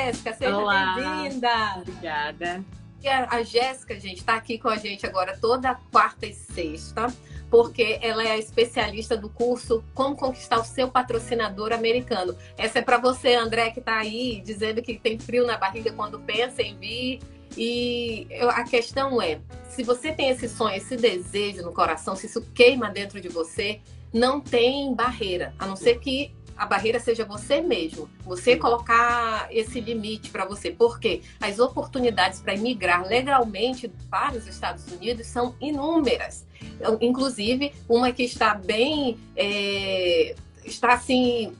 Jéssica, seja Olá, bem-vinda. obrigada. E a Jéssica, gente, está aqui com a gente agora toda quarta e sexta, porque ela é a especialista do curso Como Conquistar o Seu Patrocinador Americano. Essa é para você, André, que está aí dizendo que tem frio na barriga quando pensa em vir. A questão é, se você tem esse sonho, esse desejo no coração, se isso queima dentro de você, não tem barreira, a não ser que a barreira seja você mesmo, você colocar esse limite para você, porque as oportunidades para emigrar legalmente para os Estados Unidos são inúmeras. Inclusive, uma que está bem, está assim,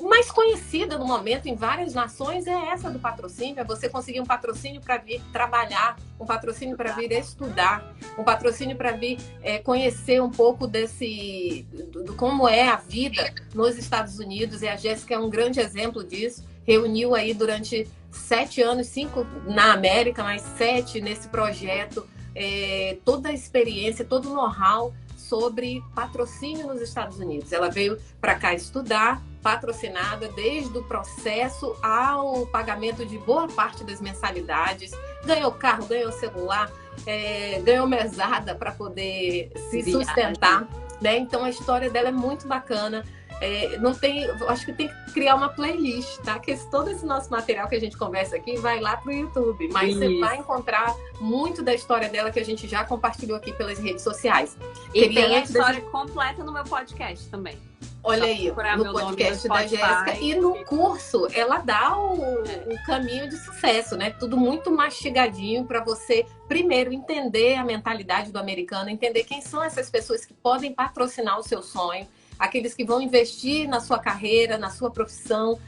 mais conhecida no momento em várias nações é essa do patrocínio, é você conseguir um patrocínio para vir trabalhar, um patrocínio para vir estudar, um patrocínio para vir conhecer um pouco do como é a vida nos Estados Unidos, e a Jéssica é um grande exemplo disso, reuniu aí durante 7 anos, 5 na América, mais 7 nesse projeto, toda a experiência, todo o know-how sobre patrocínio nos Estados Unidos. Ela veio para cá estudar, patrocinada desde o processo ao pagamento de boa parte das mensalidades, ganhou carro, ganhou celular, ganhou mesada para poder se sustentar, né? Então a história dela é muito bacana. Acho que tem que criar uma playlist, tá? Que todo esse nosso material que a gente conversa aqui vai lá pro YouTube, mas você vai encontrar muito da história dela que a gente já compartilhou aqui pelas redes sociais. E tem a história completa no meu podcast também. Olha aí, no podcast da Jéssica, e no curso ela dá o caminho de sucesso, né? Tudo muito mastigadinho para você primeiro entender a mentalidade do americano, entender quem são essas pessoas que podem patrocinar o seu sonho, aqueles que vão investir na sua carreira, na sua profissão.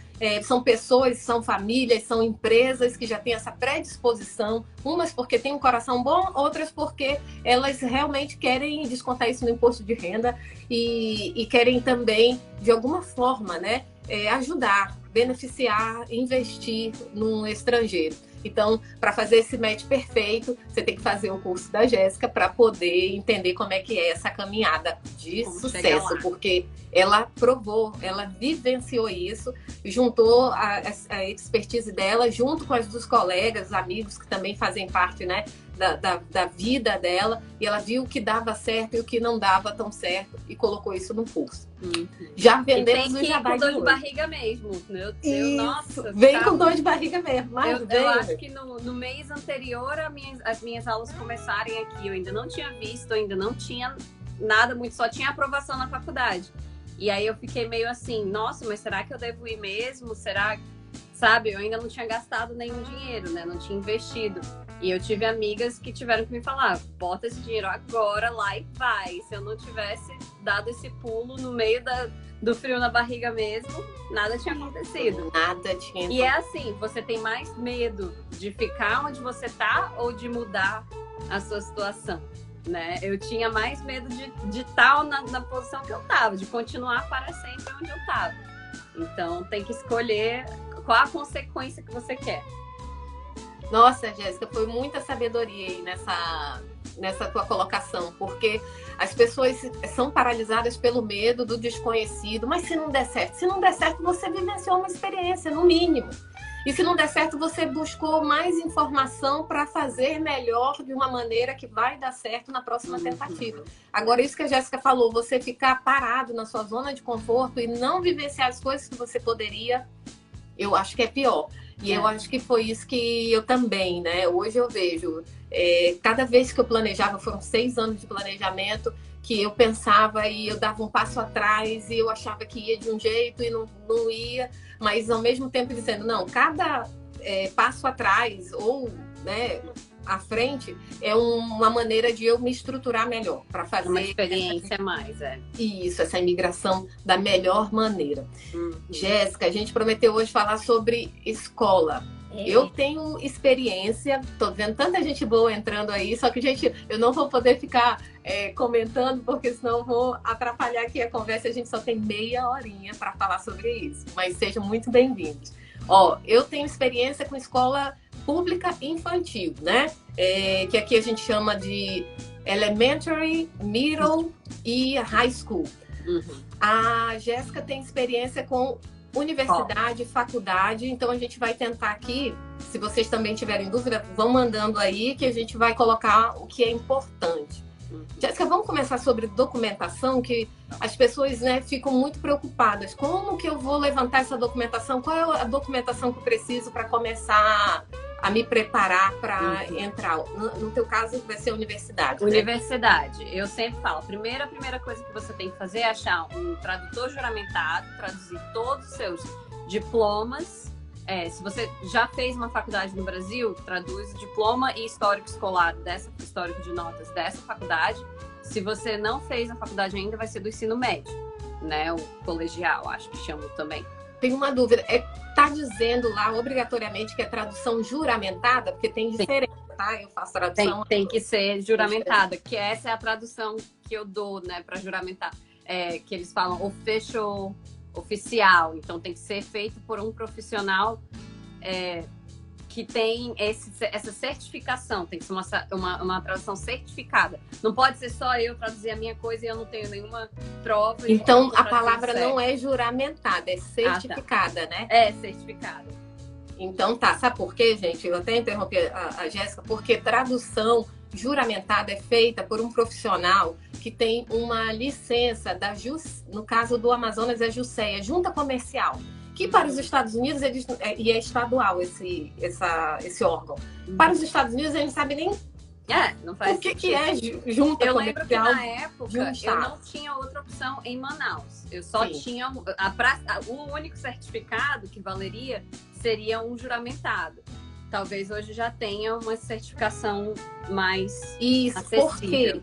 São pessoas, são famílias, são empresas que já têm essa predisposição, umas porque têm um coração bom, outras porque elas realmente querem descontar isso no imposto de renda e querem também, de alguma forma, né, ajudar, beneficiar, investir num estrangeiro. Então, para fazer esse match perfeito, você tem que fazer o curso da Jéssica para poder entender como é que é essa caminhada de sucesso, porque ela provou, ela vivenciou isso, juntou a expertise dela junto com as dos colegas, amigos que também fazem parte, né, da vida dela, e ela viu o que dava certo e o que não dava tão certo e colocou isso no curso. Já vendemos o jabá com dor de barriga mesmo. Meu Deus, nossa. Vem com dor de barriga mesmo. Eu acho que no mês anterior as minhas aulas começarem aqui, eu ainda não tinha visto, ainda não tinha nada muito, só tinha aprovação na faculdade. E aí eu fiquei meio assim, nossa, mas será que eu devo ir mesmo? Será, sabe, eu ainda não tinha gastado nenhum dinheiro, né? Não tinha investido. E eu tive amigas que tiveram que me falar, bota esse dinheiro agora lá e vai. Se eu não tivesse dado esse pulo no meio do frio na barriga mesmo, nada tinha acontecido. Nada tinha. E é assim, você tem mais medo de ficar onde você tá ou de mudar a sua situação, né? Eu tinha mais medo de estar na posição que eu tava, de continuar para sempre onde eu tava. Então tem que escolher qual a consequência que você quer. Nossa, Jéssica, foi muita sabedoria aí nessa tua colocação, porque as pessoas são paralisadas pelo medo do desconhecido, mas se não der certo, você vivenciou uma experiência, no mínimo. E se não der certo, você buscou mais informação para fazer melhor de uma maneira que vai dar certo na próxima tentativa. Agora, isso que a Jéssica falou, você ficar parado na sua zona de conforto e não vivenciar as coisas que você poderia, eu acho que é pior. E eu acho que foi isso que eu também, né? Hoje eu vejo, cada vez que eu planejava, foram 6 anos de planejamento, que eu pensava e eu dava um passo atrás e eu achava que ia de um jeito e não ia, mas ao mesmo tempo dizendo, não, cada passo atrás ou, né, à frente é uma maneira de eu me estruturar melhor para fazer uma experiência mais, Isso, essa imigração da melhor maneira. Jéssica, a gente prometeu hoje falar sobre escola. Eu tenho experiência, tô vendo tanta gente boa entrando aí, só que, gente, eu não vou poder ficar comentando, porque senão eu vou atrapalhar aqui a conversa. A gente só tem meia horinha para falar sobre isso, mas sejam muito bem-vindos. Eu tenho experiência com escola pública infantil, né? Que aqui a gente chama de elementary, middle e high school. A Jéssica tem experiência com universidade, faculdade. Então a gente vai tentar aqui, se vocês também tiverem dúvida, vão mandando aí que a gente vai colocar o que é importante. Jéssica, vamos começar sobre documentação, que as pessoas, né, ficam muito preocupadas. Como que eu vou levantar essa documentação? Qual é a documentação que eu preciso para começar a me preparar para entrar? No teu caso, vai ser universidade. Universidade. Né? Eu sempre falo, a primeira coisa que você tem que fazer é achar um tradutor juramentado, traduzir todos os seus diplomas. Se você já fez uma faculdade no Brasil, traduz o diploma e histórico escolar histórico de notas dessa faculdade. Se você não fez a faculdade ainda, vai ser do ensino médio, né? O colegial, acho que chamam também. Tem uma dúvida, tá dizendo lá obrigatoriamente que é tradução juramentada? Porque tem diferença, tá? Eu faço tradução... Tem que ser juramentada, que essa é a tradução que eu dou, né, para juramentar. Que eles falam oficial, então tem que ser feito por um profissional que tem essa certificação, tem que ser uma tradução certificada. Não pode ser só eu traduzir a minha coisa e eu não tenho nenhuma prova. Então a palavra não é juramentada, é certificada, né? É certificada. Então tá, sabe por quê, gente? Eu até interrompi a Jéssica, porque tradução juramentada é feita por um profissional que tem uma licença no caso do Amazonas é JUSEA, Junta Comercial, que para os Estados Unidos e é estadual esse órgão. Para os Estados Unidos a gente sabe nem não faz o que é Junta Comercial. Eu lembro que na época eu não tinha outra opção em Manaus. Eu só tinha o único certificado que valeria seria um juramentado. Talvez hoje já tenha uma certificação mais acessível.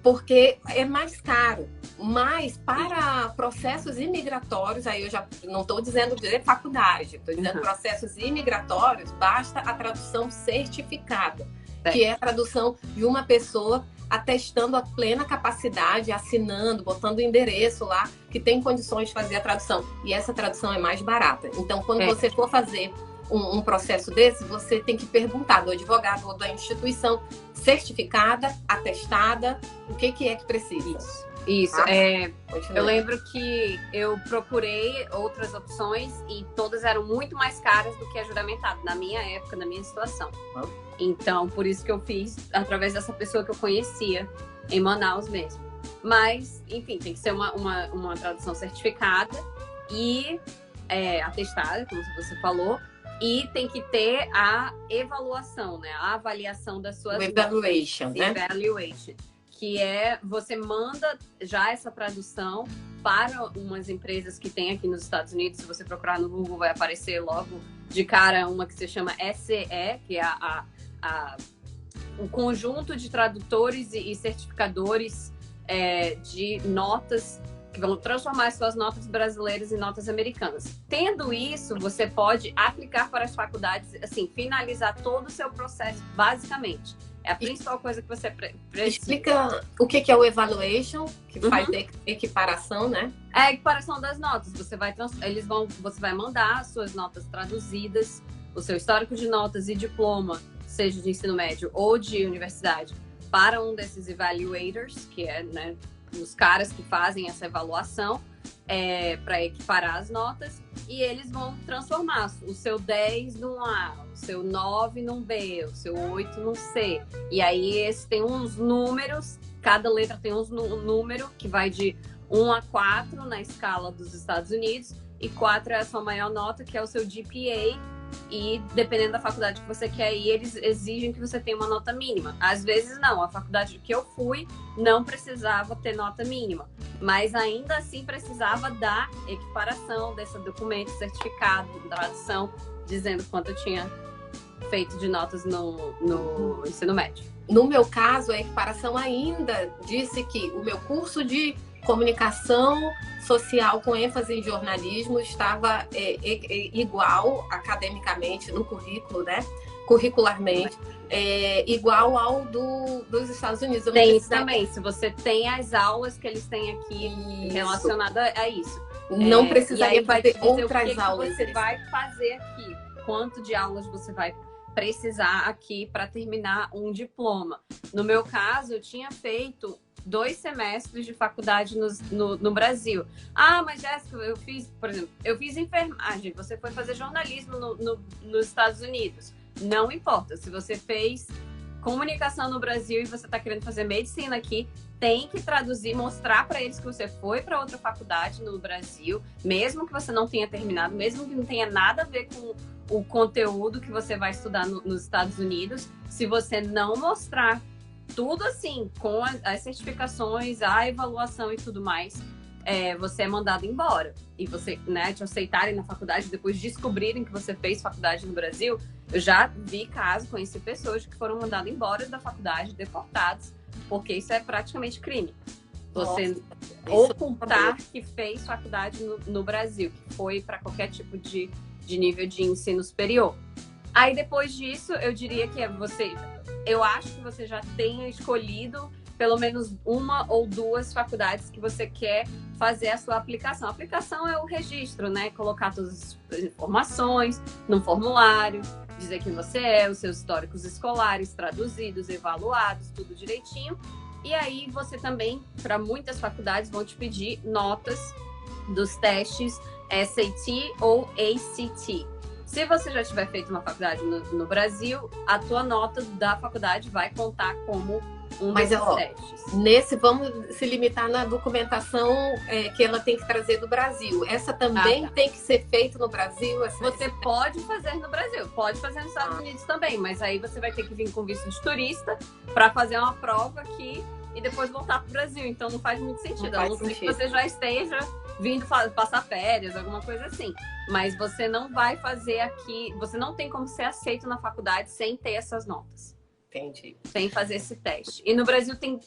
Porque é mais caro. Mas para processos imigratórios, aí eu já não estou dizendo de faculdade, estou dizendo processos imigratórios, basta a tradução certificada, que é a tradução de uma pessoa atestando a plena capacidade, assinando, botando o endereço lá, que tem condições de fazer a tradução. E essa tradução é mais barata. Então, quando você for fazer um processo desse, você tem que perguntar do advogado ou da instituição certificada, atestada, o que é que precisa. Isso. Eu lembro que eu procurei outras opções e todas eram muito mais caras do que a juramentada, na minha época, na minha situação. Então, por isso que eu fiz através dessa pessoa que eu conhecia em Manaus mesmo. Mas, enfim, tem que ser uma tradução certificada e atestada, como você falou. E tem que ter a evaluação, né? A avaliação das suas evaluation, né? Evaluation, que você manda já essa tradução para umas empresas que tem aqui nos Estados Unidos. Se você procurar no Google, vai aparecer logo de cara uma que se chama SCE, que é um conjunto de tradutores e certificadores de notas que vão transformar suas notas brasileiras em notas americanas. Tendo isso, você pode aplicar para as faculdades, assim, finalizar todo o seu processo, basicamente. É a principal coisa que você precisa. Explica o que é o evaluation, que faz equiparação, né? É a equiparação das notas. Você vai mandar as suas notas traduzidas, o seu histórico de notas e diploma, seja de ensino médio ou de universidade, para um desses evaluators, que é, né, os caras que fazem essa avaliação para equiparar as notas, e eles vão transformar o seu 10 num A, o seu 9 num B, o seu 8 num C. E aí tem uns números, cada letra tem um número que vai de 1 a 4 na escala dos Estados Unidos, e 4 é a sua maior nota, que é o seu GPA. E dependendo da faculdade que você quer ir, eles exigem que você tenha uma nota mínima. Às vezes não, a faculdade que eu fui não precisava ter nota mínima, mas ainda assim precisava da equiparação desse documento, certificado, tradução, dizendo quanto eu tinha feito de notas no ensino médio. No meu caso, a equiparação ainda disse que o meu curso de comunicação social com ênfase em jornalismo estava igual academicamente no currículo, né? Curricularmente, igual ao dos Estados Unidos. Tem isso também, se você tem as aulas que eles têm aqui relacionadas a isso. Não precisaria fazer outras aulas. O que você vai fazer aqui, quanto de aulas você vai precisar aqui para terminar um diploma. No meu caso, eu tinha feito 2 semestres de faculdade no Brasil. Ah, mas Jéssica, eu fiz, por exemplo, eu fiz enfermagem, você foi fazer jornalismo nos Estados Unidos. Não importa, se você fez comunicação no Brasil e você está querendo fazer medicina aqui, tem que traduzir, mostrar para eles que você foi para outra faculdade no Brasil, mesmo que você não tenha terminado, mesmo que não tenha nada a ver com o conteúdo que você vai estudar nos Estados Unidos. Se você não mostrar tudo assim, com as certificações, a avaliação e tudo mais, você é mandado embora. E você, né, te aceitarem na faculdade, depois descobrirem que você fez faculdade no Brasil. Eu já vi casos, conheci pessoas que foram mandadas embora da faculdade, deportados, porque isso é praticamente crime. Você ocultar que fez faculdade no Brasil, que foi para qualquer tipo de nível de ensino superior. Aí depois disso, eu diria que eu acho que você já tenha escolhido pelo menos 1 ou 2 faculdades que você quer fazer a sua aplicação. A aplicação é o registro, né? Colocar todas as informações no formulário, dizer quem você é, os seus históricos escolares traduzidos, avaliados, tudo direitinho. E aí você também, para muitas faculdades, vão te pedir notas dos testes SAT ou ACT. Se você já tiver feito uma faculdade no Brasil, a tua nota da faculdade vai contar como um desses testes. Vamos se limitar na documentação que ela tem que trazer do Brasil. Essa também tem que ser feita no Brasil? Você pode fazer no Brasil, pode fazer nos Estados Unidos também, mas aí você vai ter que vir com visto de turista para fazer uma prova aqui e depois voltar para o Brasil. Então não faz muito sentido. A não ser que você já esteja vindo passar férias, alguma coisa assim. Mas você não vai fazer aqui, você não tem como ser aceito na faculdade sem ter essas notas. Entendi. Sem fazer esse teste. E no Brasil tem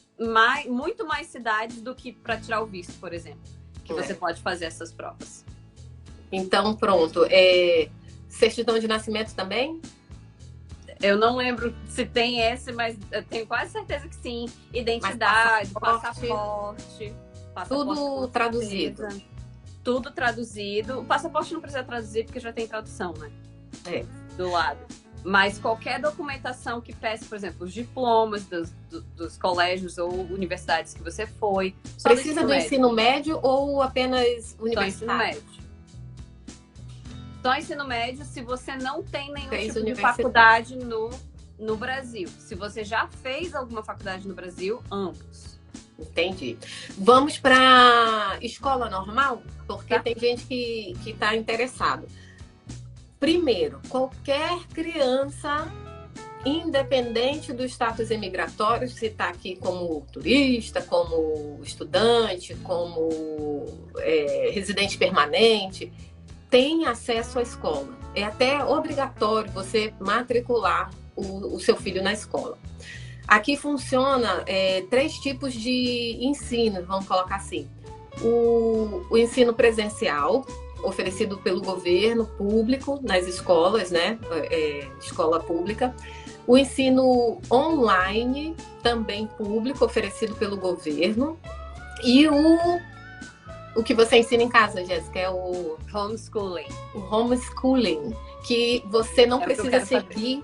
muito mais cidades do que para tirar o visto, por exemplo, que você pode fazer essas provas. Então, pronto. Certidão de nascimento também? Eu não lembro se tem esse, mas eu tenho quase certeza que sim. Identidade, passaporte tudo traduzido. Tudo traduzido. O passaporte não precisa traduzir porque já tem tradução, né? Do lado. Mas qualquer documentação que peça, por exemplo, os diplomas dos colégios ou universidades que você foi. Precisa do ensino médio ou apenas universitário? Só ensino médio. Só ensino médio se você não tem nenhum tipo de faculdade no Brasil. Se você já fez alguma faculdade no Brasil, ambos. Entendi. Vamos para escola normal? Porque tem gente que está interessado. Primeiro, qualquer criança, independente do status imigratório, se está aqui como turista, como estudante, como residente permanente, tem acesso à escola. É até obrigatório você matricular o seu filho na escola. Aqui funciona 3 tipos de ensino, vamos colocar assim. O ensino presencial, oferecido pelo governo público nas escolas, né? Escola pública. O ensino online, também público, oferecido pelo governo. E o que você ensina em casa, Jéssica, é o homeschooling. O homeschooling, que você não precisa seguir.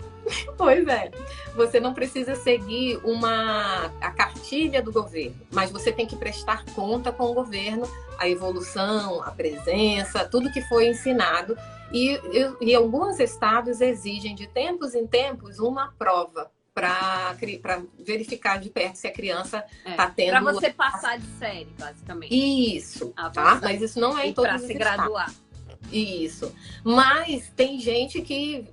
Pois é. Você não precisa seguir a cartilha do governo, mas você tem que prestar conta com o governo, a evolução, a presença, tudo que foi ensinado. E alguns estados exigem de tempos em tempos uma prova para verificar de perto se a criança está tendo... Para você passar de série, basicamente. Isso, tá? Mas isso não é em todos os estados. Para se graduar. Isso. Mas tem gente que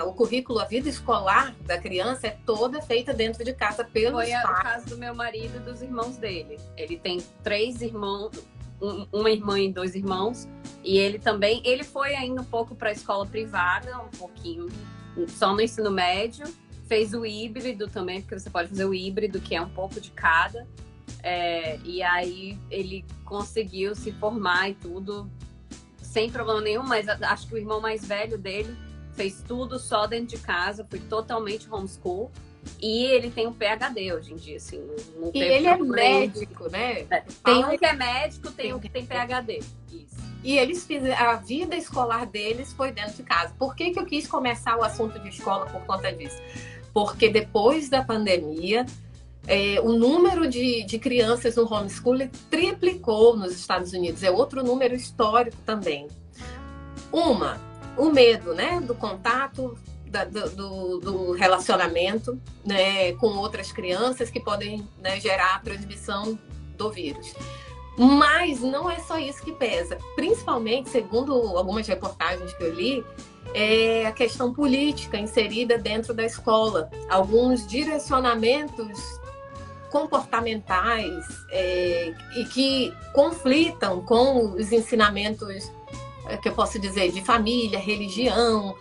o currículo, a vida escolar da criança é toda feita dentro de casa pelos pais. Foi o caso do meu marido e dos irmãos dele. Ele tem 3 irmãos, uma irmã e 2 irmãos. E ele foi ainda um pouco para a escola privada, um pouquinho, só no ensino médio. Fez o híbrido também, porque você pode fazer o híbrido, que é um pouco de cada. E aí ele conseguiu se formar e tudo sem problema nenhum, mas acho que o irmão mais velho dele fez tudo só dentro de casa, foi totalmente homeschool. E ele tem um PhD hoje em dia, assim. Não e ele é médico, né? Tem um que é médico, tem um que tem PhD. Isso. E eles fizeram, a vida escolar deles foi dentro de casa. Por que eu quis começar o assunto de escola por conta disso? Porque depois da pandemia, o número de crianças no homeschooling triplicou nos Estados Unidos. É outro número histórico também. O medo, né, do contato, do relacionamento, né, com outras crianças que podem, né, gerar a transmissão do vírus. Mas não é só isso que pesa. Principalmente, segundo algumas reportagens que eu li, é a questão política inserida dentro da escola. Alguns direcionamentos comportamentais e que conflitam com os ensinamentos, que eu posso dizer, de família, religião.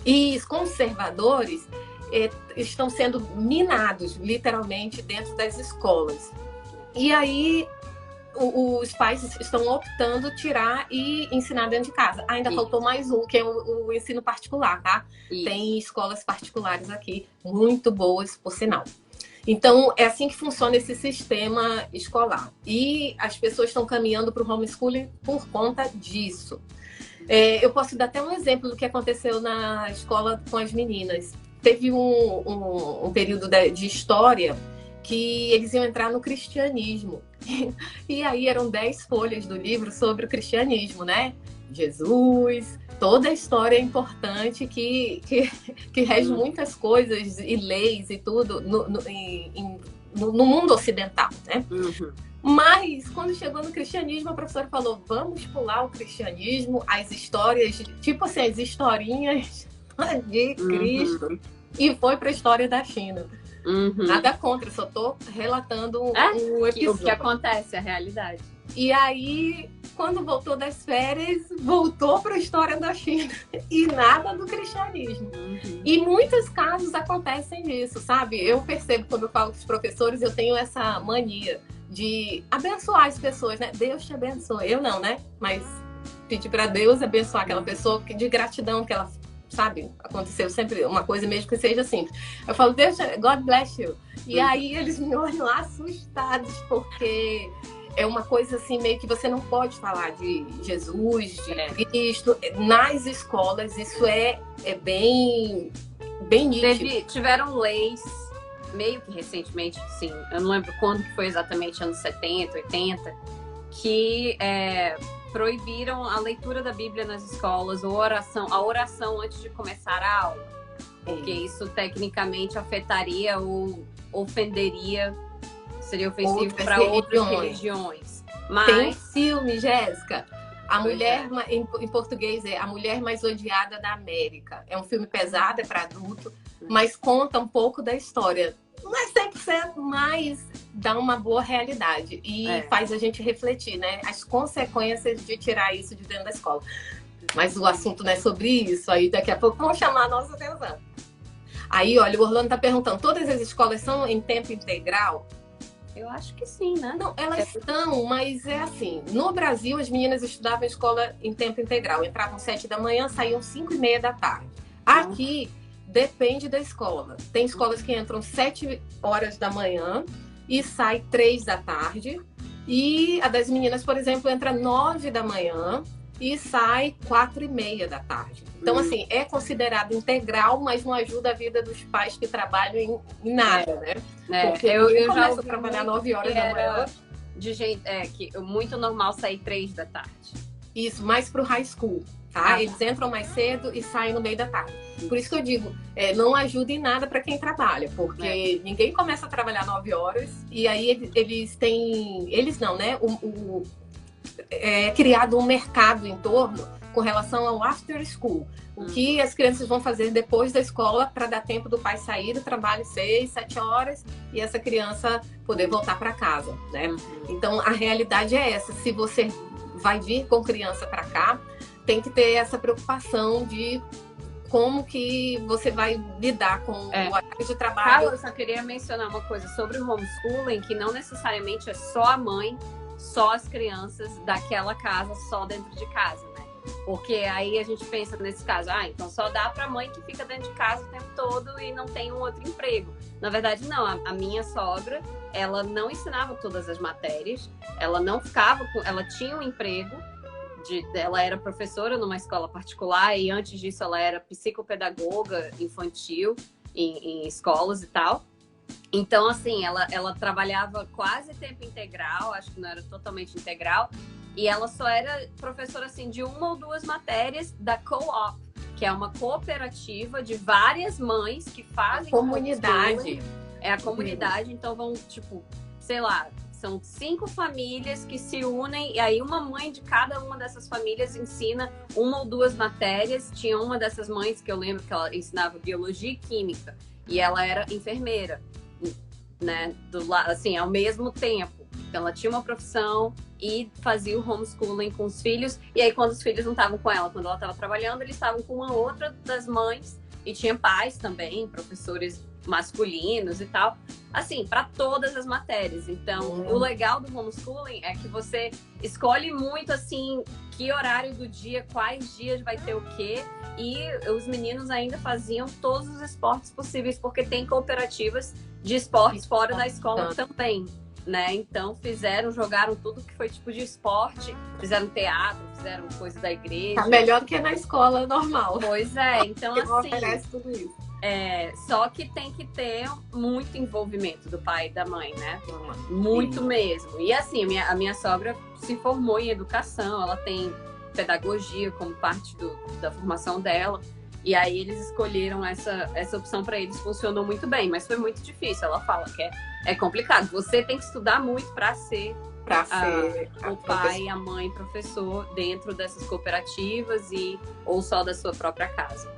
E os conservadores estão sendo minados, literalmente, dentro das escolas. E aí, os pais estão optando tirar e ensinar dentro de casa. Ainda faltou mais um, que é o ensino particular, tá? Isso. Tem escolas particulares aqui, muito boas, por sinal. Então, é assim que funciona esse sistema escolar. E as pessoas estão caminhando para o homeschooling por conta disso. Eu posso dar até um exemplo do que aconteceu na escola com as meninas. Teve um período de história que eles iam entrar no cristianismo. E aí eram 10 folhas do livro sobre o cristianismo, né? Jesus, toda a história importante que rege muitas coisas e leis e tudo no mundo ocidental, né? Uhum. Mas, quando chegou no cristianismo, a professora falou, vamos pular o cristianismo, as histórias, tipo assim, as historinhas de Cristo, e foi para a história da China. Uhum. Nada contra, só tô relatando um episódio. O que acontece, a realidade. E aí, quando voltou das férias, voltou para a história da China e nada do cristianismo. Uhum. E muitos casos acontecem disso, sabe? Eu percebo quando eu falo com os professores, eu tenho essa mania de abençoar as pessoas, né? Deus te abençoe. Eu não, né? Mas pedir para Deus abençoar aquela pessoa de gratidão que ela, sabe? Aconteceu sempre uma coisa mesmo que seja simples. Eu falo, Deus, God bless you. E aí eles me olham assustados, porque é uma coisa assim, meio que você não pode falar de Jesus, de Cristo. Nas escolas, isso é bem nítido. Tiveram leis, meio que recentemente, sim, eu não lembro quando que foi exatamente, anos 70, 80, que proibiram a leitura da Bíblia nas escolas, ou a oração antes de começar a aula. Porque isso tecnicamente afetaria ou ofenderia, seria ofensivo para outras religiões. Mas... Tem um filme, Jéssica, a mulher, em português A Mulher Mais Odiada da América. É um filme pesado, é para adulto, mas conta um pouco da história. Não é 100%, mas dá uma boa realidade. E faz a gente refletir, né? As consequências de tirar isso de dentro da escola. Mas o assunto não é sobre isso. Aí daqui a pouco vão chamar a nossa atenção. Aí, olha, o Orlando tá perguntando, todas as escolas são em tempo integral? Eu acho que sim, né? Não, elas estão, mas é assim. No Brasil, as meninas estudavam em escola em tempo integral. Entravam 7 da manhã, saíam 5:30 da tarde. Aqui, depende da escola. Tem escolas que entram 7 horas da manhã e sai 3 da tarde. E a das meninas, por exemplo, entra 9 da manhã e sai 4:30 da tarde. Então, assim, é considerado integral, mas não ajuda a vida dos pais que trabalham em nada, né? Porque eu já ouvi trabalhar 9 horas da manhã. De gente, que muito normal sair 3 da tarde. Isso, mais pro high school, tá? Eles entram mais cedo e saem no meio da tarde. Por isso que eu digo, não ajuda em nada para quem trabalha, porque ninguém começa a trabalhar 9 horas e aí eles têm... Eles não, né? É criado um mercado em torno com relação ao after school. O que as crianças vão fazer depois da escola para dar tempo do pai sair do trabalho 6, 7 horas e essa criança poder voltar para casa, né? Então, a realidade é essa. Se você vai vir com criança para cá, tem que ter essa preocupação de como que você vai lidar com o horário de trabalho. Carla, eu só queria mencionar uma coisa sobre o homeschooling, que não necessariamente é só a mãe, só as crianças daquela casa, só dentro de casa, né? Porque aí a gente pensa nesse caso, então só dá para mãe que fica dentro de casa o tempo todo e não tem um outro emprego. Na verdade, não. A minha sogra, ela não ensinava todas as matérias, ela não ficava ela tinha um emprego, ela era professora numa escola particular e antes disso ela era psicopedagoga infantil em escolas e tal. Então, assim, ela trabalhava quase tempo integral, acho que não era totalmente integral, e ela só era professora, assim, de uma ou duas matérias da Co-op, que é uma cooperativa de várias mães que fazem... Comunidade. É a comunidade, então vão, tipo, sei lá, são 5 famílias que se unem, e aí uma mãe de cada uma dessas famílias ensina uma ou duas matérias. Tinha uma dessas mães que eu lembro que ela ensinava biologia e química, e ela era enfermeira, né, assim, ao mesmo tempo. Então ela tinha uma profissão e fazia o homeschooling com os filhos, e aí quando os filhos não estavam com ela, quando ela estava trabalhando, eles estavam com uma outra das mães, e tinha pais também, professores masculinos e tal, assim, para todas as matérias. Então, o legal do homeschooling é que você escolhe muito, assim, que horário do dia, quais dias vai ter o quê, e os meninos ainda faziam todos os esportes possíveis, porque tem cooperativas de esportes fora da escola também, né? Então, jogaram tudo que foi tipo de esporte, fizeram teatro, fizeram coisa da igreja. Tá melhor do que na escola normal. Pois é, então assim... oferece tudo isso. Só que tem que ter muito envolvimento do pai e da mãe, né? Muito mesmo. E assim, a minha sogra se formou em educação, ela tem pedagogia como parte da formação dela. E aí eles escolheram essa opção para eles, funcionou muito bem, mas foi muito difícil. Ela fala que é complicado. Você tem que estudar muito para ser o pai e a mãe professor dentro dessas cooperativas ou só da sua própria casa.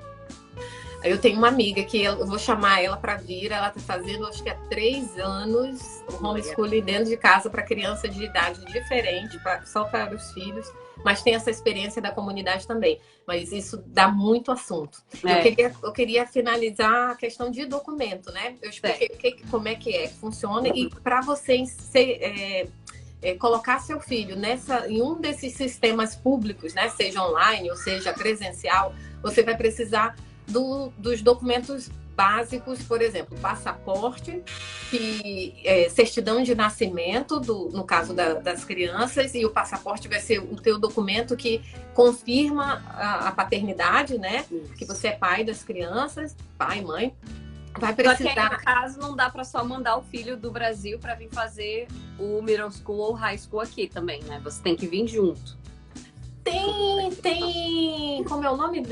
Eu tenho uma amiga que eu vou chamar ela para vir. Ela está fazendo, acho que há 3 anos, o homeschooling dentro de casa para criança de idade diferente, só para os filhos. Mas tem essa experiência da comunidade também. Mas isso dá muito assunto. Eu queria finalizar a questão de documento, né? Eu expliquei como é que funciona. E para você colocar seu filho em um desses sistemas públicos, né? Seja online ou seja presencial, você vai precisar dos documentos básicos, por exemplo, passaporte, certidão de nascimento, no caso das crianças, e o passaporte vai ser o teu documento que confirma a paternidade, né? Isso. Que você é pai das crianças, pai, mãe. Vai precisar... Só que aí, no caso, não dá para só mandar o filho do Brasil para vir fazer o middle school ou high school aqui também, né? Você tem que vir junto. Tem, como é o nome?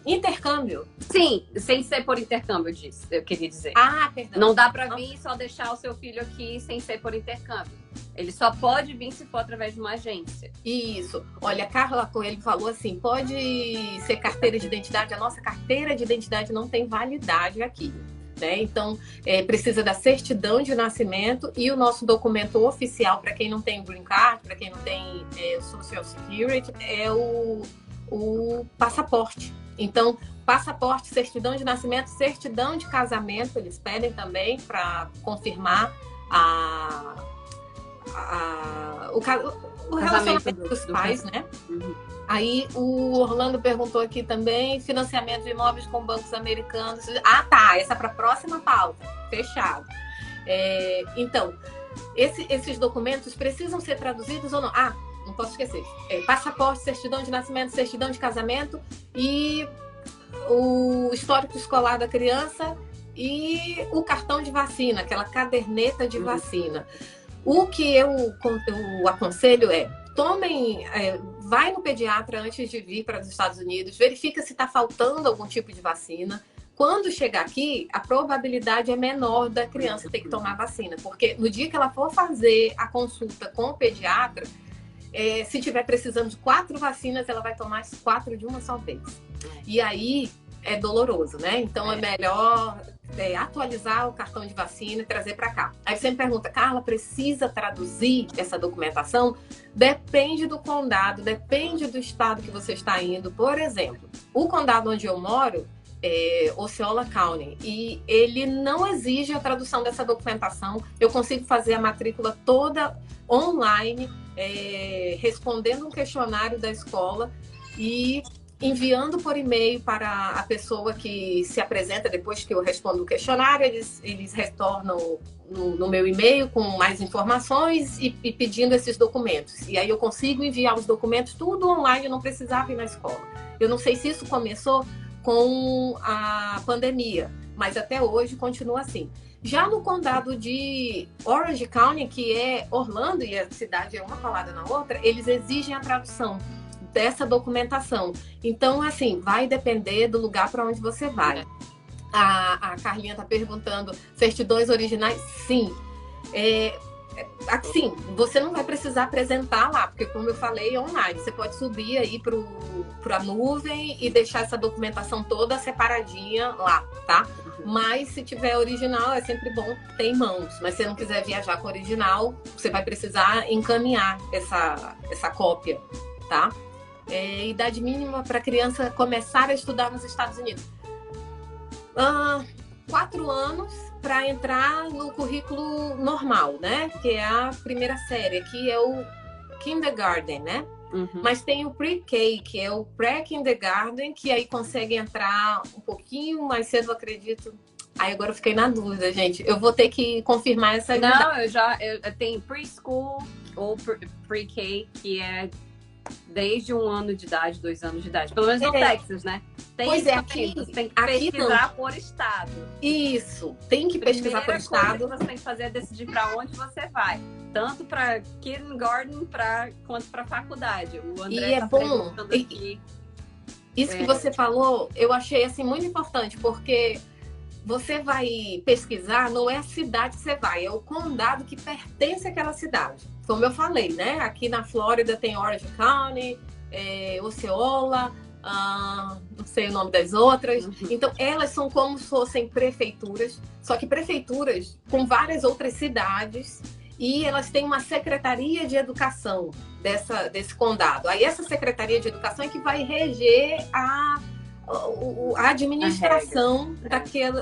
Intercâmbio. Sim, sem ser por intercâmbio, eu queria dizer. Perdão. Não dá para vir e só deixar o seu filho aqui sem ser por intercâmbio. Ele só pode vir se for através de uma agência. Isso. Olha, a Carla Coelho falou assim, pode ser carteira de identidade. A nossa carteira de identidade não tem validade aqui. Né? Então, precisa da certidão de nascimento e o nosso documento oficial, para quem não tem Green Card, para quem não tem Social Security, é o passaporte. Então, passaporte, certidão de nascimento, certidão de casamento, eles pedem também para confirmar o relacionamento dos pais, né? Uhum. Aí o Orlando perguntou aqui também, financiamento de imóveis com bancos americanos. Essa é para a próxima pauta. Fechado. Então, esses documentos precisam ser traduzidos ou não? Não posso esquecer. Passaporte, certidão de nascimento, certidão de casamento e o histórico escolar da criança e o cartão de vacina, aquela caderneta de vacina. O que eu aconselho vai no pediatra antes de vir para os Estados Unidos, verifica se está faltando algum tipo de vacina. Quando chegar aqui, a probabilidade é menor da criança ter que tomar vacina, porque no dia que ela for fazer a consulta com o pediatra, se tiver precisando de 4 vacinas, ela vai tomar as 4 de uma só vez. E aí é doloroso, né? Então é melhor atualizar o cartão de vacina e trazer para cá. Aí você me pergunta, Carla, precisa traduzir essa documentação? Depende do condado, depende do estado que você está indo. Por exemplo, o condado onde eu moro é Osceola County e ele não exige a tradução dessa documentação. Eu consigo fazer a matrícula toda online, respondendo um questionário da escola. e enviando por e-mail para a pessoa que se apresenta depois que eu respondo o questionário, eles retornam no meu e-mail com mais informações e pedindo esses documentos. E aí eu consigo enviar os documentos tudo online, eu não precisava ir na escola. Eu não sei se isso começou com a pandemia, mas até hoje continua assim. Já no condado de Orange County, que é Orlando, e a cidade é uma colada na outra, eles exigem a tradução dessa documentação. Então, assim, vai depender do lugar para onde você vai. A Carlinha está perguntando, certidões originais? Sim. Assim, você não vai precisar apresentar lá, porque como eu falei, é online. Você pode subir aí para a nuvem e deixar essa documentação toda separadinha lá, tá? Mas se tiver original, é sempre bom ter em mãos. Mas se você não quiser viajar com original, você vai precisar encaminhar essa cópia, tá? Idade mínima para criança começar a estudar nos Estados Unidos. 4 anos para entrar no currículo normal, né? Que é a primeira série, que é o kindergarten, né? Mas tem o pre-K, que é o pré-kindergarten, que aí consegue entrar um pouquinho mais cedo, eu acredito. Aí agora eu fiquei na dúvida, gente. Eu vou ter que confirmar essa idade. Não, eu tenho preschool ou pre-K, que é desde 1 ano de idade, 2 anos de idade. Pelo menos no Texas, né? Pois é, aqui você tem que pesquisar por estado. Isso, tem que pesquisar por estado. O que você tem que fazer é decidir para onde você vai. Tanto para kindergarten quanto para faculdade. O André é bom. Isso que você falou, eu achei assim muito importante, porque você vai pesquisar, não é a cidade que você vai, é o condado que pertence àquela cidade. Como eu falei, né? Aqui na Flórida tem Orange County, Osceola, não sei o nome das outras. Então, elas são como se fossem prefeituras, só que prefeituras com várias outras cidades, e elas têm uma secretaria de educação desse condado. Aí essa secretaria de educação é que vai reger a administração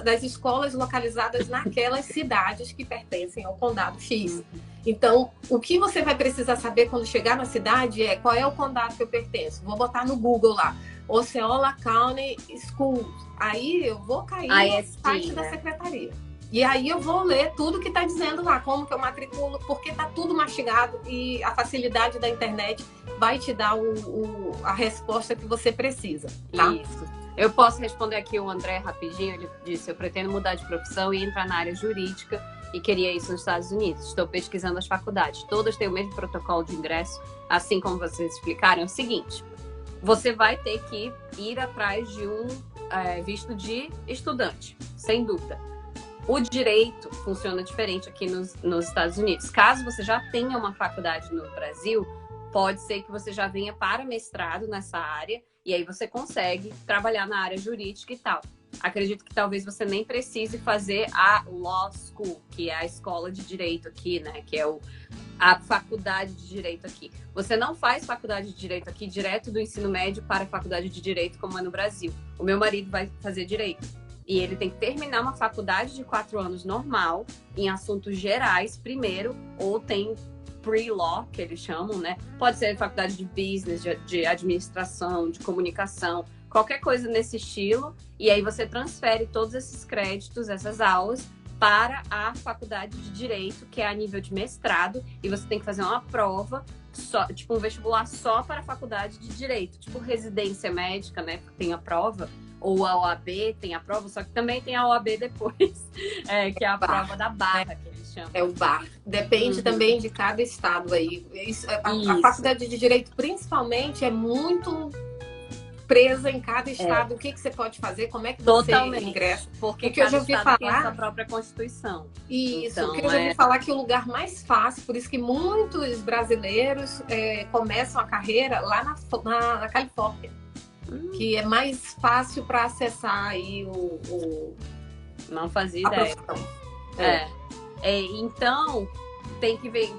das escolas localizadas naquelas cidades que pertencem ao condado X. Então, o que você vai precisar saber quando chegar na cidade é qual é o condado que eu pertenço. Vou botar no Google lá, Osceola County Schools. Aí eu vou cair no site da secretaria. E aí eu vou ler tudo que está dizendo lá, como que eu matriculo, porque está tudo mastigado e a facilidade da internet vai te dar a resposta que você precisa, tá? Isso. Eu posso responder aqui o André rapidinho. Ele disse, eu pretendo mudar de profissão e entrar na área jurídica e queria isso nos Estados Unidos. Estou pesquisando as faculdades. Todas têm o mesmo protocolo de ingresso, assim como vocês explicaram. É o seguinte, você vai ter que ir atrás de um visto de estudante, sem dúvida. O direito funciona diferente aqui nos Estados Unidos. Caso você já tenha uma faculdade no Brasil, pode ser que você já venha para mestrado nessa área e aí você consegue trabalhar na área jurídica e tal. Acredito que talvez você nem precise fazer a Law School, que é a escola de direito aqui, né? Que é a faculdade de direito aqui. Você não faz faculdade de direito aqui direto do ensino médio para a faculdade de direito como é no Brasil. O meu marido vai fazer direito. E ele tem que terminar uma faculdade de 4 anos normal, em assuntos gerais primeiro, ou tem pre-law, que eles chamam, né? Pode ser faculdade de business, de administração, de comunicação, qualquer coisa nesse estilo. E aí você transfere todos esses créditos, essas aulas, para a faculdade de direito, que é a nível de mestrado. E você tem que fazer uma prova, tipo um vestibular só para a faculdade de direito. Tipo residência médica, né? Tem a prova. Ou a OAB tem a prova, só que também tem a OAB depois, que é a prova da barra, que eles chamam. É o bar. Depende também de cada estado aí. A faculdade de Direito, principalmente, é muito presa em cada estado. O que você pode fazer, como é que você ingressa. Porque eu já ouvi falar tem a sua própria Constituição. Isso, então, porque eu já ouvi falar que o lugar mais fácil, por isso que muitos brasileiros começam a carreira lá na Califórnia. Que é mais fácil para acessar aí Não fazia ideia. Então, tem que ver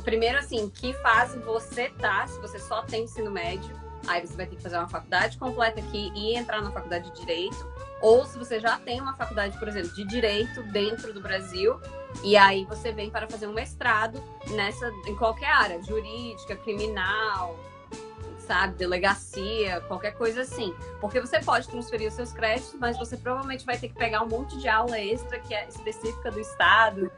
primeiro assim, que fase você tá, se você só tem ensino médio, aí você vai ter que fazer uma faculdade completa aqui e entrar na faculdade de Direito, ou se você já tem uma faculdade, por exemplo, de Direito dentro do Brasil, e aí você vem para fazer um mestrado em qualquer área, jurídica, criminal, sabe? Delegacia, qualquer coisa assim. Porque você pode transferir os seus créditos, mas você provavelmente vai ter que pegar um monte de aula extra que é específica do estado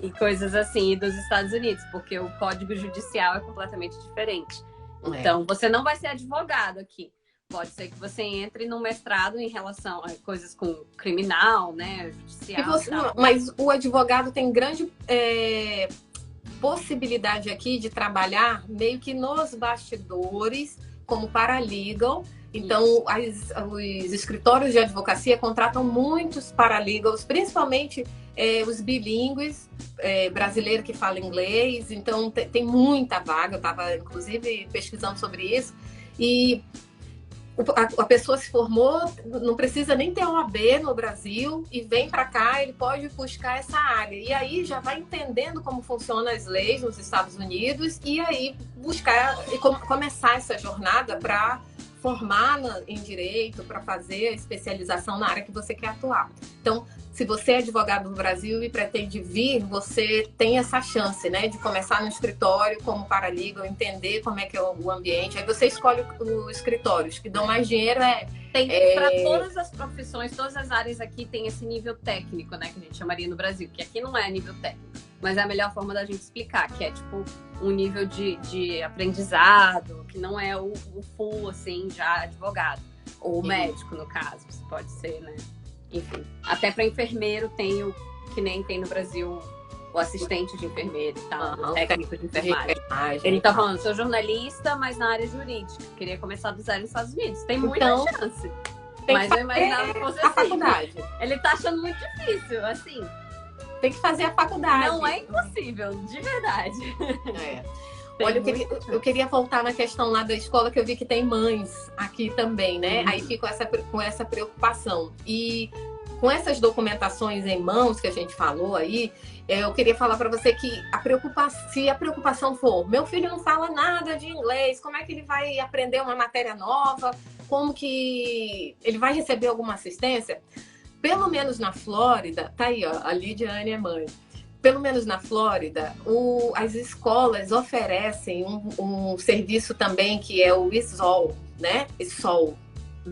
e coisas assim, e dos Estados Unidos, porque o código judicial é completamente diferente. Então, você não vai ser advogado aqui. Pode ser que você entre no mestrado em relação a coisas com criminal, né, judicial. Mas o advogado tem grande possibilidade aqui de trabalhar meio que nos bastidores, como paralegal. Então, os escritórios de advocacia contratam muitos paralegals, principalmente os bilíngues, brasileiro que fala inglês. Então, tem muita vaga. Eu estava, inclusive, pesquisando sobre isso. E a pessoa se formou, não precisa nem ter OAB no Brasil e vem para cá, ele pode buscar essa área. E aí já vai entendendo como funcionam as leis nos Estados Unidos e aí buscar e começar essa jornada para formar em direito, para fazer a especialização na área que você quer atuar. Então, se você é advogado no Brasil e pretende vir, você tem essa chance, né, de começar no escritório como paralegal, entender como é que é o ambiente. Aí você escolhe os escritórios que dão mais dinheiro. Para todas as profissões, todas as áreas aqui tem esse nível técnico, né, que a gente chamaria no Brasil, que aqui não é nível técnico, mas é a melhor forma da gente explicar, que é tipo um nível de aprendizado, que não é o full, assim, já advogado, ou médico, no caso, pode ser, né? Enfim, até para enfermeiro tem o que nem tem no Brasil o assistente de enfermeiro e tal, o técnico de enfermagem. Ele tá falando, sou jornalista, mas na área jurídica. Queria começar do zero nos Estados Unidos. Tem muita chance. Mas eu imaginava que fosse a faculdade. Ele tá achando muito difícil, assim. Tem que fazer a faculdade. Não é impossível, de verdade. Olha, eu queria voltar na questão lá da escola, que eu vi que tem mães aqui também, né? Aí fico com essa preocupação. E com essas documentações em mãos que a gente falou aí, eu queria falar para você que se a preocupação for, meu filho não fala nada de inglês, como é que ele vai aprender uma matéria nova? Como que ele vai receber alguma assistência? Pelo menos na Flórida, tá aí, ó, a Lidiane é mãe. Pelo menos na Flórida, as escolas oferecem um serviço também que é o ESOL, né? ESOL,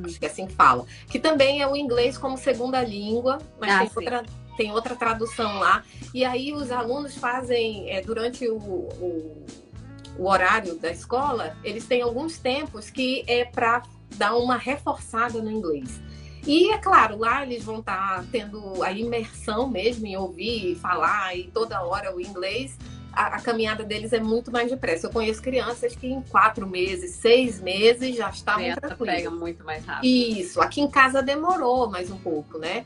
acho que é assim que fala. Que também é o inglês como segunda língua, mas tem outra tradução lá. E aí os alunos fazem, durante o horário da escola, eles têm alguns tempos que é para dar uma reforçada no inglês. E, é claro, lá eles vão estar tendo a imersão mesmo em ouvir e falar, e toda hora o inglês, a caminhada deles é muito mais depressa. Eu conheço crianças que em 4 meses, 6 meses já estavam tranquilas. Pega muito mais rápido. Isso, aqui em casa demorou mais um pouco, né?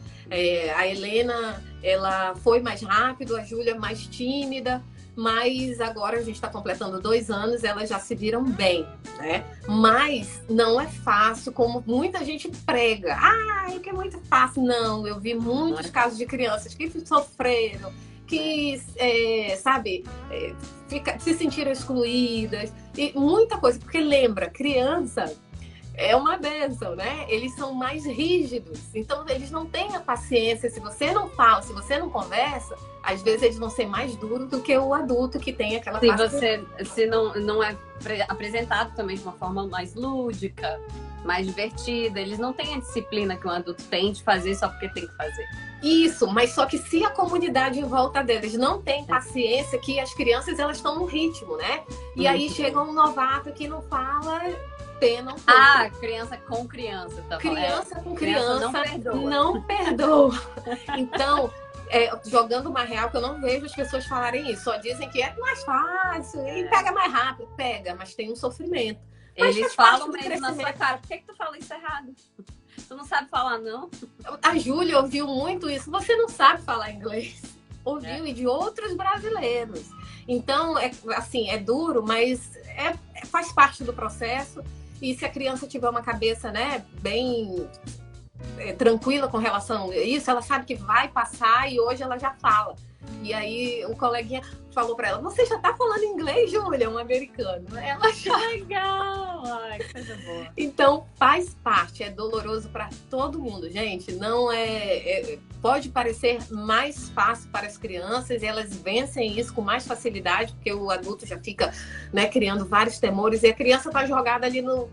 A Helena, ela foi mais rápido, a Júlia mais tímida, mas agora a gente está completando 2 anos, elas já se viram bem, né? Mas não é fácil, como muita gente prega. Que é muito fácil. Não, eu vi muitos casos de crianças que sofreram, que, se sentiram excluídas, e muita coisa, porque lembra, criança é uma bênção, né? Eles são mais rígidos, então eles não têm a paciência. Se você não fala, se você não conversa, às vezes eles vão ser mais duros do que o adulto que tem aquela paciência. Se não é apresentado também de uma forma mais lúdica, mais divertida, eles não têm a disciplina que um adulto tem de fazer só porque tem que fazer. Isso, mas só que se a comunidade em volta deles não tem paciência, que as crianças elas estão no ritmo, né? E aí chega um novato que não fala, pena um pouco. Criança com criança. Tá? Criança com criança não perdoa. Então, jogando uma real, que eu não vejo as pessoas falarem isso, só dizem que é mais fácil e pega mais rápido. Pega, mas tem um sofrimento. Eles falam mesmo na sua cara, por que tu fala isso errado? Tu não sabe falar, não? A Júlia ouviu muito isso. Você não sabe falar inglês. Ouviu, e de outros brasileiros. Então, é duro, mas faz parte do processo. E se a criança tiver uma cabeça, né, bem tranquila com relação a isso, ela sabe que vai passar e hoje ela já fala. E aí o coleguinha, falou para ela, você já tá falando inglês, Júlia? Um americano. Ela já... Legal! Ai, que coisa boa. Então, faz parte, é doloroso para todo mundo, gente. Não pode parecer mais fácil para as crianças, e elas vencem isso com mais facilidade, porque o adulto já fica, né, criando vários temores, e a criança está jogada ali no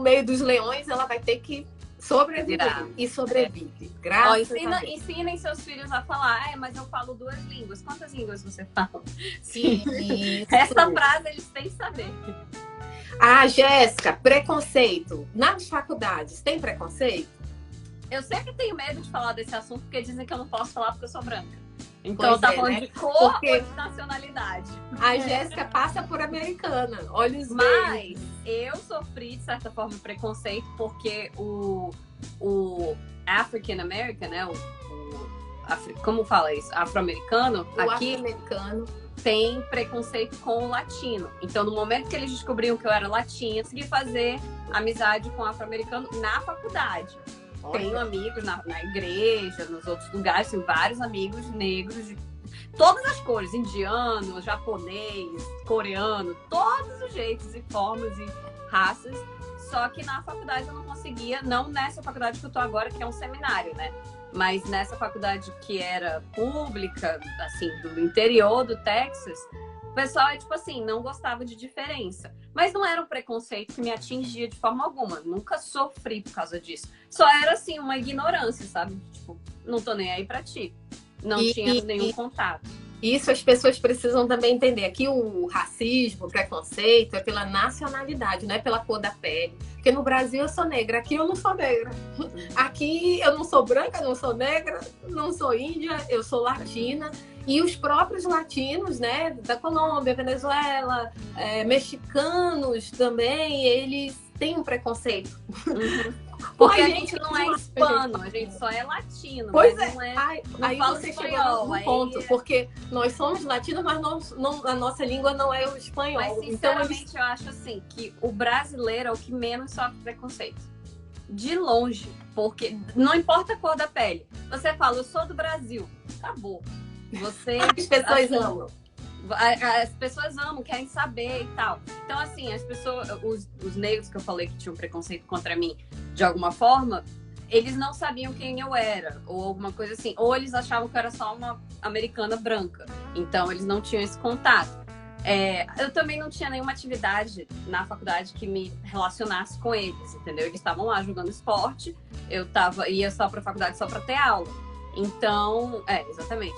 meio dos leões, ela vai ter que sobreviver. E sobrevive. Graças a Deus. Ensinem seus filhos a falar, mas eu falo 2 línguas. Quantas línguas você fala? Sim. Essa frase eles têm que saber. Ah, Jéssica, preconceito. Nas faculdades, tem preconceito? Eu sempre tenho medo de falar desse assunto, porque dizem que eu não posso falar porque eu sou branca. Então, tá falando, né, de cor ou de nacionalidade. A Jéssica passa por americana, olhos verdes. Mas eu sofri, de certa forma, preconceito, porque o African American, né? Como fala isso? Afro-americano. Aqui afro-americano tem preconceito com o latino. Então, no momento que eles descobriam que eu era latina, eu consegui fazer amizade com o afro-americano na faculdade. Tenho amigos na igreja, nos outros lugares, tenho vários amigos negros de todas as cores, indiano, japonês, coreano, todos os jeitos e formas e raças. Só que na faculdade eu não conseguia, não nessa faculdade que eu tô agora, que é um seminário, né? Mas nessa faculdade que era pública, assim, do interior do Texas, o pessoal, tipo assim, não gostava de diferença. Mas não era um preconceito que me atingia de forma alguma. Nunca sofri por causa disso. Só era, assim, uma ignorância, sabe? Tipo, não tô nem aí pra ti. Não tinha nenhum contato. Isso as pessoas precisam também entender. Aqui o racismo, o preconceito é pela nacionalidade, não é pela cor da pele. Porque no Brasil eu sou negra, aqui eu não sou negra. Aqui eu não sou branca, não sou negra, não sou índia, eu sou latina. E os próprios latinos, né, da Colômbia, Venezuela, mexicanos também, eles têm um preconceito. Porque a gente não é hispano, a gente só é latino. Pois é. Não é aí você chegou no ponto, porque nós somos latinos, mas a nossa língua não é o espanhol. Mas, sinceramente, eu acho assim, que o brasileiro é o que menos sofre preconceito. De longe. Porque não importa a cor da pele. Você fala, eu sou do Brasil. Acabou. As pessoas amam. As pessoas amam, querem saber e tal. Então, assim, as pessoas, os negros que eu falei que tinham preconceito contra mim, de alguma forma, eles não sabiam quem eu era, ou alguma coisa assim. Ou eles achavam que eu era só uma americana branca. Então, eles não tinham esse contato. Eu também não tinha nenhuma atividade na faculdade que me relacionasse com eles, entendeu? Eles estavam lá jogando esporte, ia só pra faculdade só pra ter aula. Então, exatamente.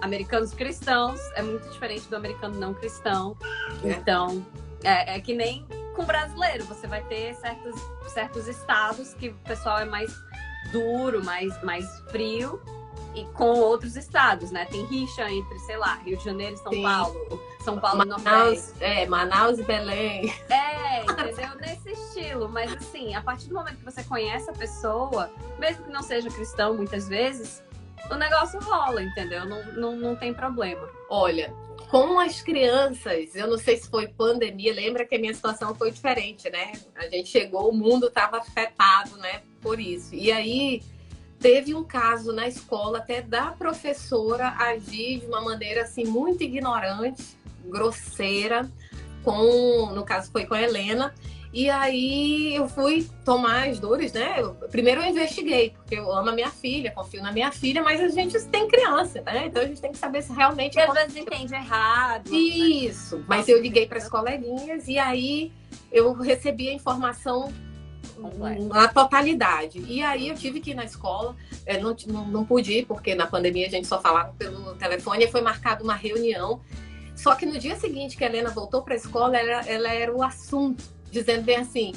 Americanos cristãos é muito diferente do americano não cristão. Então, é que nem com brasileiro. Você vai ter certos estados que o pessoal é mais duro, mais frio, e com outros estados, né? Tem rixa entre, sei lá, Rio de Janeiro e São Paulo. São Paulo e Nordeste. Manaus e Belém. Entendeu? Nesse estilo. Mas, assim, a partir do momento que você conhece a pessoa, mesmo que não seja cristão, muitas vezes, o negócio rola, entendeu? Não tem problema. Olha, com as crianças, eu não sei se foi pandemia, lembra que a minha situação foi diferente, né? A gente chegou, o mundo estava afetado, né, por isso. E aí, teve um caso na escola até da professora agir de uma maneira, assim, muito ignorante, grosseira, no caso foi com a Helena. E aí eu fui tomar as dores, né? Primeiro eu investiguei, porque eu amo a minha filha, confio na minha filha, mas a gente tem criança, né? Então a gente tem que saber se realmente... Porque às vezes entende errado. Isso, né? Mas eu liguei para as coleguinhas e aí eu recebi a informação na totalidade. E aí eu tive que ir na escola, não pude ir, porque na pandemia a gente só falava pelo telefone, e foi marcada uma reunião. Só que no dia seguinte que a Helena voltou para a escola, ela era o assunto, dizendo bem assim,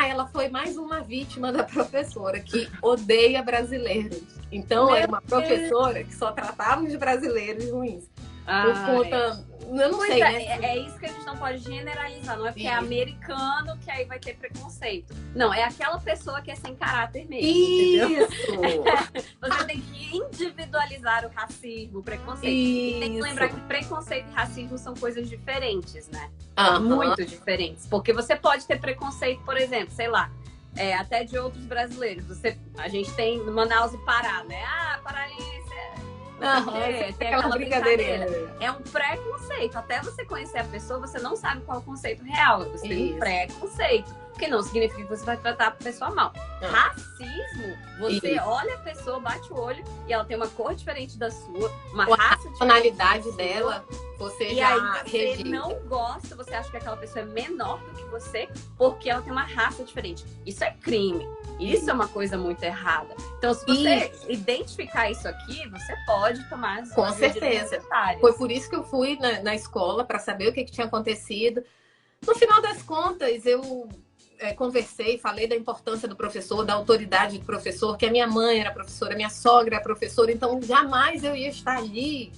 ela foi mais uma vítima da professora que odeia brasileiros. Então, era uma professora que só tratava os brasileiros ruins. Por conta... Eu não sei, né? É isso que a gente não pode generalizar. Não é porque é americano que aí vai ter preconceito. Não, é aquela pessoa que é sem caráter mesmo, entendeu? Você tem que individualizar o racismo, o preconceito. E tem que lembrar que preconceito e racismo são coisas diferentes, né? Muito diferentes. Porque você pode ter preconceito, por exemplo, sei lá, até de outros brasileiros. A gente tem Manaus e Pará, né? Paraense Porque tem aquela brincadeira. brincadeirinha. É um preconceito. Até você conhecer a pessoa, você não sabe qual é o conceito real. Você tem um preconceito. Porque não significa que você vai tratar a pessoa mal. Racismo, você olha a pessoa, bate o olho e ela tem uma cor diferente da sua, uma raça diferente. A personalidade dela, você e já aí você rejeita. não gosta, você acha que aquela pessoa é menor do que você porque ela tem uma raça diferente. Isso é crime. Isso é uma coisa muito errada. Então, se você identificar isso aqui, você pode tomar as Com certeza. necessárias. Foi por isso que eu fui na escola, para saber o que tinha acontecido. No final das contas, eu conversei, falei da importância do professor, da autoridade do professor, que a minha mãe era professora, minha sogra era professora, então jamais eu ia estar ali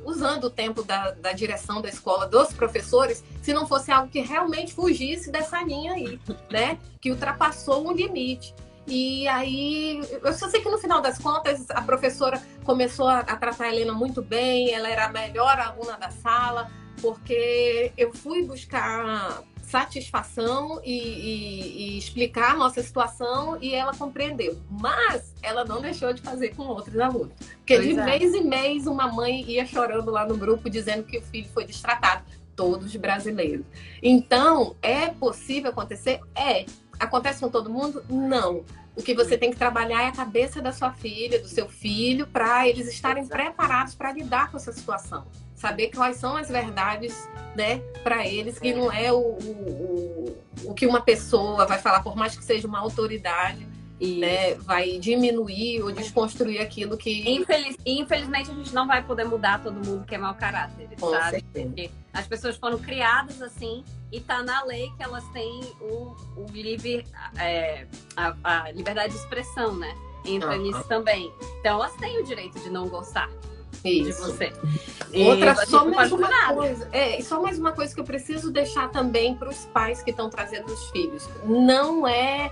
usando o tempo da direção da escola, dos professores, se não fosse algo que realmente fugisse dessa linha aí, né? Que ultrapassou um limite. E aí, eu só sei que no final das contas, a professora começou a tratar a Helena muito bem, ela era a melhor aluna da sala, porque eu fui buscar satisfação e explicar a nossa situação e ela compreendeu. Mas ela não deixou de fazer com outros alunos. Porque de mês em mês uma mãe ia chorando lá no grupo dizendo que o filho foi destratado. Todos brasileiros. Então, é possível acontecer? É. Acontece com todo mundo? Não. O que você tem que trabalhar é a cabeça da sua filha, do seu filho, para eles estarem preparados para lidar com essa situação. Saber quais são as verdades, né, para eles, que não é o que uma pessoa vai falar, por mais que seja uma autoridade, né, vai diminuir ou desconstruir aquilo que... Infelizmente, a gente não vai poder mudar todo mundo que é mau caráter, sabe? Porque as pessoas foram criadas assim e tá na lei que elas têm a liberdade de expressão, né? Entra nisso também. Então, elas têm o direito de não gostar. De você. Só mais uma coisa. Só mais uma coisa que eu preciso deixar também para os pais que estão trazendo os filhos. Não é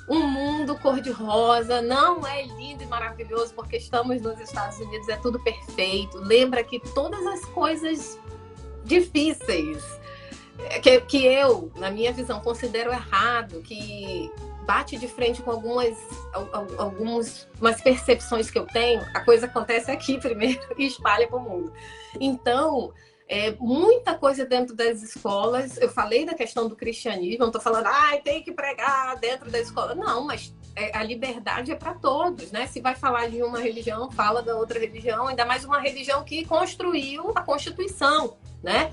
um mundo cor-de-rosa, não é lindo e maravilhoso porque estamos nos Estados Unidos, é tudo perfeito. Lembra que todas as coisas difíceis que eu, na minha visão, considero errado, que bate de frente com algumas percepções que eu tenho, a coisa acontece aqui primeiro e espalha para o mundo. Então, muita coisa dentro das escolas, eu falei da questão do cristianismo, não estou falando, tem que pregar dentro da escola. Não, mas a liberdade é para todos, né? Se vai falar de uma religião, fala da outra religião, ainda mais uma religião que construiu a Constituição, né?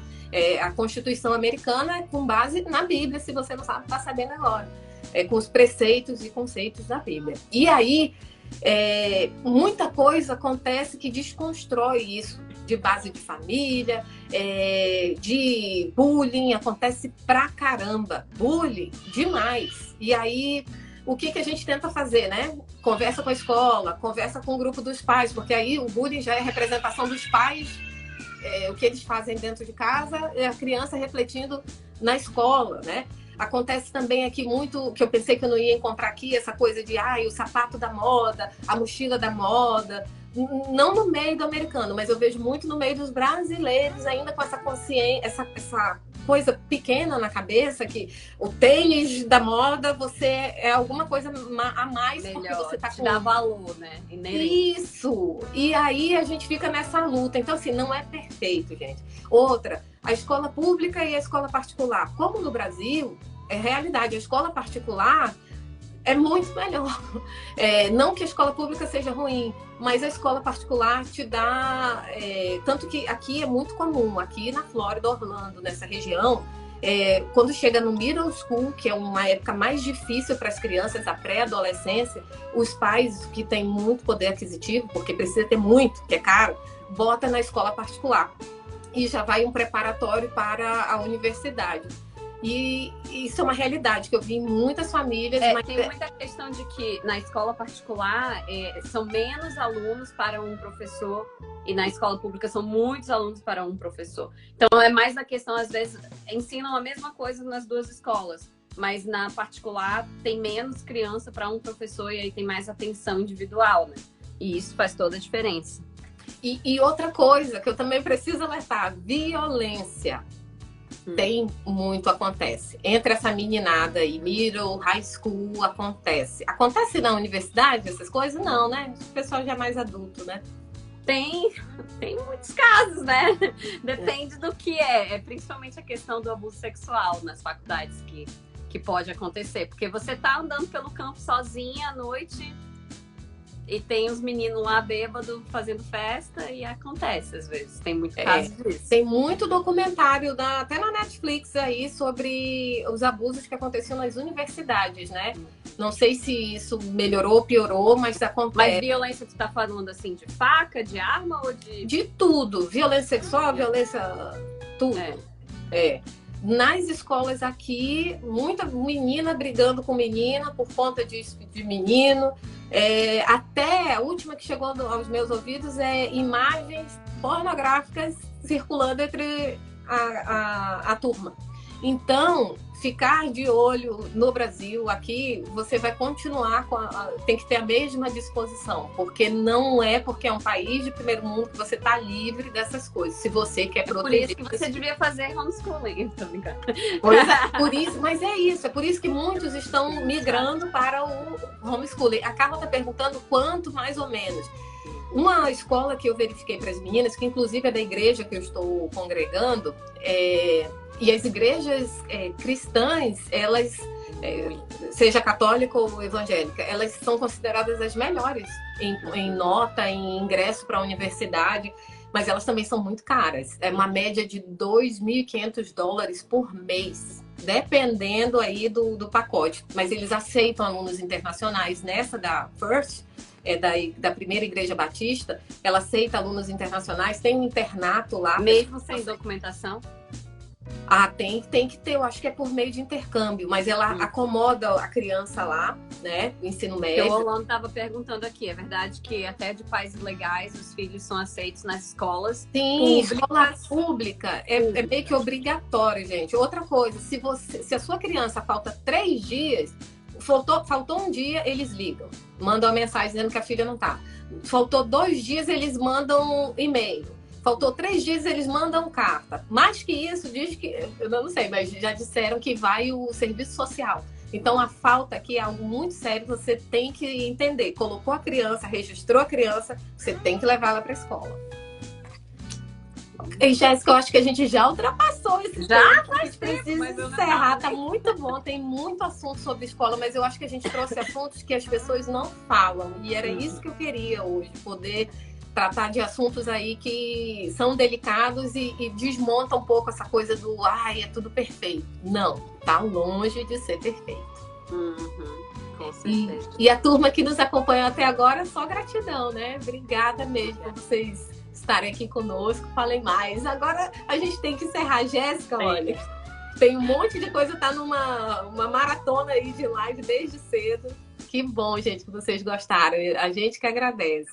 A Constituição americana é com base na Bíblia, se você não sabe, está sabendo agora. Com os preceitos e conceitos da Bíblia. E aí, muita coisa acontece que desconstrói isso, de base de família, de bullying, acontece pra caramba. Bullying, demais. E aí, o que a gente tenta fazer, né? Conversa com a escola, conversa com o grupo dos pais, porque aí o bullying já é a representação dos pais, o que eles fazem dentro de casa, é a criança refletindo na escola, né? Acontece também aqui muito, que eu pensei que eu não ia encontrar aqui, essa coisa de o sapato da moda, a mochila da moda. Não no meio do americano, mas eu vejo muito no meio dos brasileiros ainda com essa consciência, essa coisa pequena na cabeça, que o tênis da moda, você é alguma coisa a mais porque você tá com... dá valor, né? Isso! E aí a gente fica nessa luta. Então, assim, não é perfeito, gente. Outra, a escola pública e a escola particular. Como no Brasil, é realidade. A escola particular é muito melhor. Não que a escola pública seja ruim, mas a escola particular te dá... tanto que aqui é muito comum, aqui na Flórida, Orlando, nessa região, quando chega no middle school, que é uma época mais difícil para as crianças, a pré-adolescência, os pais que têm muito poder aquisitivo, porque precisa ter muito, que é caro, bota na escola particular. E já vai um preparatório para a universidade. E isso é uma realidade que eu vi em muitas famílias. Mas... Tem muita questão de que na escola particular são menos alunos para um professor e na escola pública são muitos alunos para um professor. Então é mais na questão, às vezes, ensinam a mesma coisa nas duas escolas, mas na particular tem menos criança para um professor e aí tem mais atenção individual, né? E isso faz toda a diferença. E outra coisa que eu também preciso alertar, violência. Tem muito, acontece. Entre essa meninada aí, middle, high school, acontece. Acontece na universidade, essas coisas? Não, né? O pessoal já é mais adulto, né? Tem, tem muitos casos, né? Depende do que é. É principalmente a questão do abuso sexual nas faculdades que pode acontecer. Porque você tá andando pelo campo sozinha à noite e tem os meninos lá bêbados fazendo festa e acontece às vezes. Tem muito caso disso. Tem muito documentário até na Netflix aí sobre os abusos que aconteciam nas universidades, né? Não sei se isso melhorou ou piorou, mas acontece. Mas violência, tu tá falando assim de faca, de arma ou de... De tudo. Violência sexual, violência... Tudo. Nas escolas aqui, muita menina brigando com menina por conta de menino. Até a última que chegou aos meus ouvidos é imagens pornográficas circulando entre a turma. Então, ficar de olho no Brasil, aqui, você vai continuar tem que ter a mesma disposição, porque não é porque é um país de primeiro mundo que você está livre dessas coisas, se você quer proteger. Por isso que você devia fazer homeschooling, tô brincando. Pois é, por isso, mas é por isso que muitos estão migrando para o homeschooling. A Carla está perguntando quanto mais ou menos. Uma escola que eu verifiquei para as meninas, que inclusive é da igreja que eu estou congregando, e as igrejas cristãs, elas, seja católica ou evangélica, elas são consideradas as melhores em nota, em ingresso para a universidade, mas elas também são muito caras. É uma média de $2.500 por mês, dependendo aí do pacote. Mas eles aceitam alunos internacionais. Nessa da First, da primeira igreja batista, ela aceita alunos internacionais, tem um internato lá. Mesmo sem documentação? Tem que ter, eu acho que é por meio de intercâmbio, mas ela acomoda a criança lá, né, no ensino médio. O Orlando estava perguntando aqui, é verdade que até de pais legais os filhos são aceitos nas escolas? Sim, escola pública é meio que obrigatório, gente. Outra coisa, se a sua criança falta 3 dias, faltou um dia, eles ligam, mandam uma mensagem dizendo que a filha não tá. Faltou 2 dias, eles mandam e-mail. Faltou 3 dias, eles mandam carta. Mais que isso, diz que... Eu não sei, mas já disseram que vai o serviço social. Então, a falta aqui é algo muito sério. Você tem que entender. Colocou a criança, registrou a criança, você tem que levá-la para a escola. E, Jéssica, eu acho que a gente já ultrapassou esse tempo. A gente precisa encerrar. Tá muito bom. Tem muito assunto sobre escola, mas eu acho que a gente trouxe assuntos que as pessoas não falam. E era isso que eu queria hoje, poder... tratar de assuntos aí que são delicados e desmonta um pouco essa coisa do é tudo perfeito. Não, tá longe de ser perfeito. Com certeza. E a turma que nos acompanhou até agora, só gratidão, né? Obrigada mesmo por vocês estarem aqui conosco. Falem mais. Agora a gente tem que encerrar. Jéssica, olha, tem um monte de coisa, tá numa maratona aí de live desde cedo. Que bom, gente, que vocês gostaram. A gente que agradece.